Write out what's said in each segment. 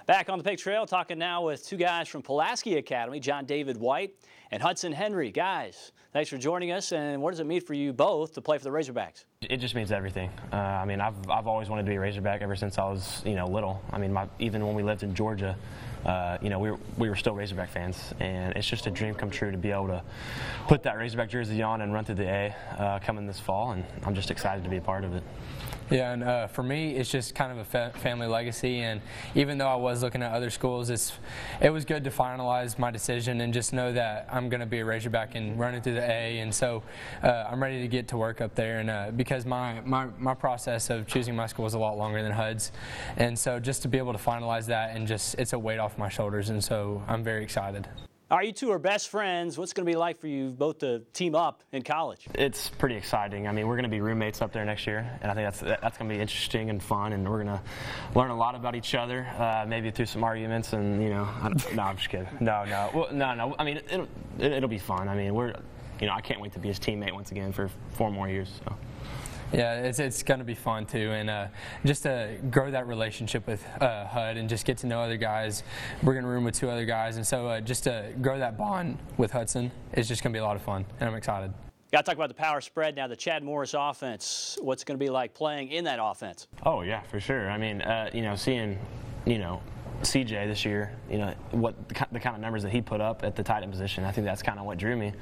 Back on the Pig Trail, talking now with two guys from Pulaski Academy, John David White and Hudson Henry. Guys, thanks for joining us, and what does it mean for you both to play for the Razorbacks? It just means everything. I've always wanted to be a Razorback ever since I was, little. Even when we lived in Georgia, we were still Razorback fans, and it's just a dream come true to be able to put that Razorback jersey on and run through the A coming this fall, and I'm just excited to be a part of it. Yeah, and for me, it's just kind of a family legacy, and even though I was looking at other schools, it was good to finalize my decision and just know that I'm going to be a Razorback and running through the A, and so I'm ready to get to work up there, and because my process of choosing my school was a lot longer than HUD's, and so just to be able to finalize that and just it's a weight off my shoulders, and so I'm very excited. All right, you two are best friends. What's it going to be like for you both to team up in college? It's pretty exciting. We're going to be roommates up there next year, and I think that's going to be interesting and fun, and we're going to learn a lot about each other, maybe through some arguments, and, no, I'm just kidding. No. It'll be fun. I can't wait to be his teammate once again for 4 more years, so. Yeah, it's going to be fun too, and just to grow that relationship with HUD and just get to know other guys. We're going to room with 2 other guys, and so just to grow that bond with Hudson is just going to be a lot of fun, and I'm excited. Got to talk about the power spread now, the Chad Morris offense. What's it going to be like playing in that offense? Oh, yeah, for sure. Seeing, CJ this year, what the kind of numbers that he put up at the tight end position, I think that's kind of what drew me.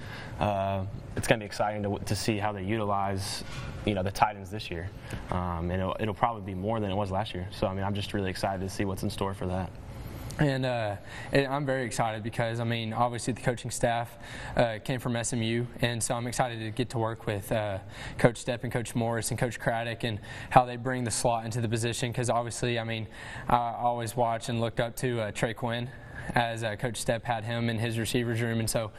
It's going to be exciting to see how they utilize, the tight ends this year. And it'll probably be more than it was last year. So, I'm just really excited to see what's in store for that. And I'm very excited because, obviously the coaching staff came from SMU, and so I'm excited to get to work with Coach Stepp and Coach Morris and Coach Craddock and how they bring the slot into the position, because obviously, I always watched and looked up to Trey Quinn as Coach Stepp had him in his receivers room, and so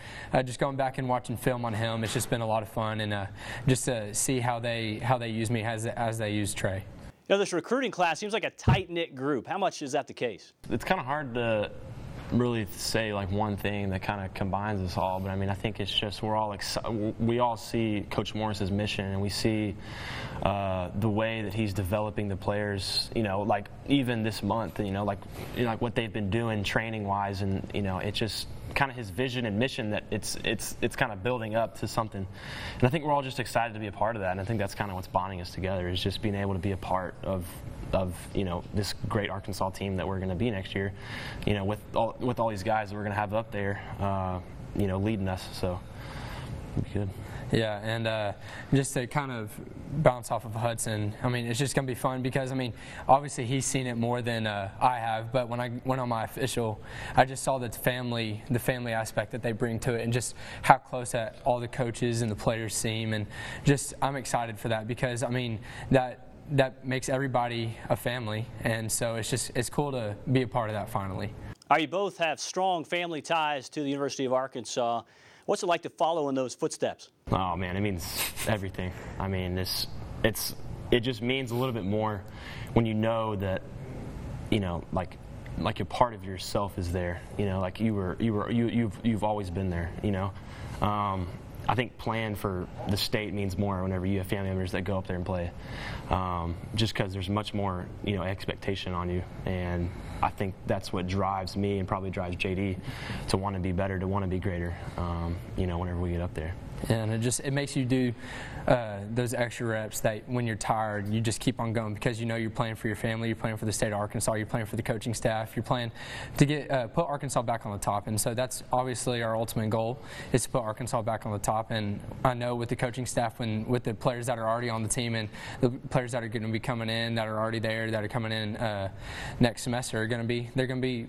just going back and watching film on him, it's just been a lot of fun, and just to see how they use me as they use Trey. This recruiting class seems like a tight-knit group. How much is that the case? It's kind of hard to really say like one thing that kind of combines us all, but I think it's just we all see Coach Morris's mission, and we see the way that he's developing the players. Like even this month, like what they've been doing training-wise, and it's just kind of his vision and mission that it's kind of building up to something, and I think we're all just excited to be a part of that, and I think that's kind of what's bonding us together, is just being able to be a part of this great Arkansas team that we're going to be next year, with all these guys that we're going to have up there, leading us, so it'll be good. Yeah, and just to kind of bounce off of Hudson, it's just going to be fun because, obviously he's seen it more than I have, but when I went on my official, I just saw the family aspect that they bring to it, and just how close that all the coaches and the players seem, and just I'm excited for that because, that makes everybody a family, and so it's cool to be a part of that finally. You both have strong family ties to the University of Arkansas. What's it like to follow in those footsteps? Oh man, it means everything. It just means a little bit more when you know that, like a part of yourself is there. Like you've always been there. I think playing for the state means more whenever you have family members that go up there and play, just because there's much more, expectation on you, and I think that's what drives me and probably drives JD to want to be better, to want to be greater, whenever we get up there. And it makes you do those extra reps that when you're tired, you just keep on going because you're playing for your family, you're playing for the state of Arkansas, you're playing for the coaching staff, you're playing to put Arkansas back on the top. And so that's obviously our ultimate goal, is to put Arkansas back on the top. And I know with the coaching staff, with the players that are already on the team and the players that are going to be coming in, that are already there, that are coming in next semester, they're going to be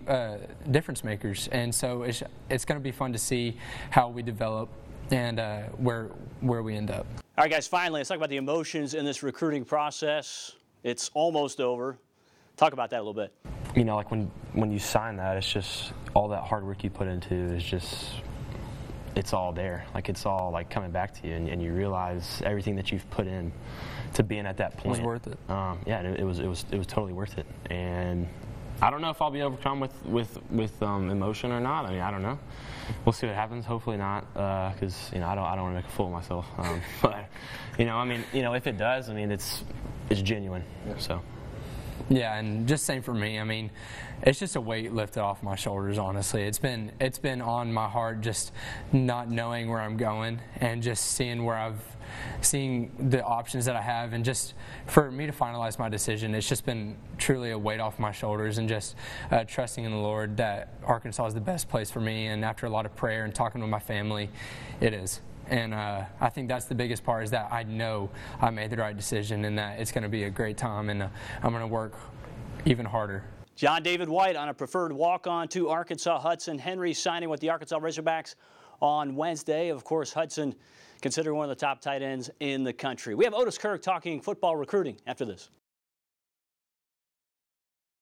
difference makers. And so it's going to be fun to see how we develop and where we end up. All right, guys, finally, let's talk about the emotions in this recruiting process. It's almost over. Talk about that a little bit. Like when you sign that, it's just all that hard work you put into is just, it's all there. Like it's all like coming back to you, and you realize everything that you've put in to being at that point. It was worth it. It was totally worth it. And I don't know if I'll be overcome with emotion or not. I don't know. We'll see what happens. Hopefully not, because I don't want to make a fool of myself. But if it does, it's genuine. So. Yeah, and just same for me. I mean, it's just a weight lifted off my shoulders, honestly. It's been on my heart, just not knowing where I'm going and just seeing the options that I have, and just for me to finalize my decision, it's just been truly a weight off my shoulders, and just trusting in the Lord that Arkansas is the best place for me. And after a lot of prayer and talking with my family, it is. And I think that's the biggest part, is that I know I made the right decision and that it's going to be a great time, and I'm going to work even harder. John David White on a preferred walk-on to Arkansas. Hudson Henry signing with the Arkansas Razorbacks on Wednesday. Of course, Hudson considered one of the top tight ends in the country. We have Otis Kirk talking football recruiting after this.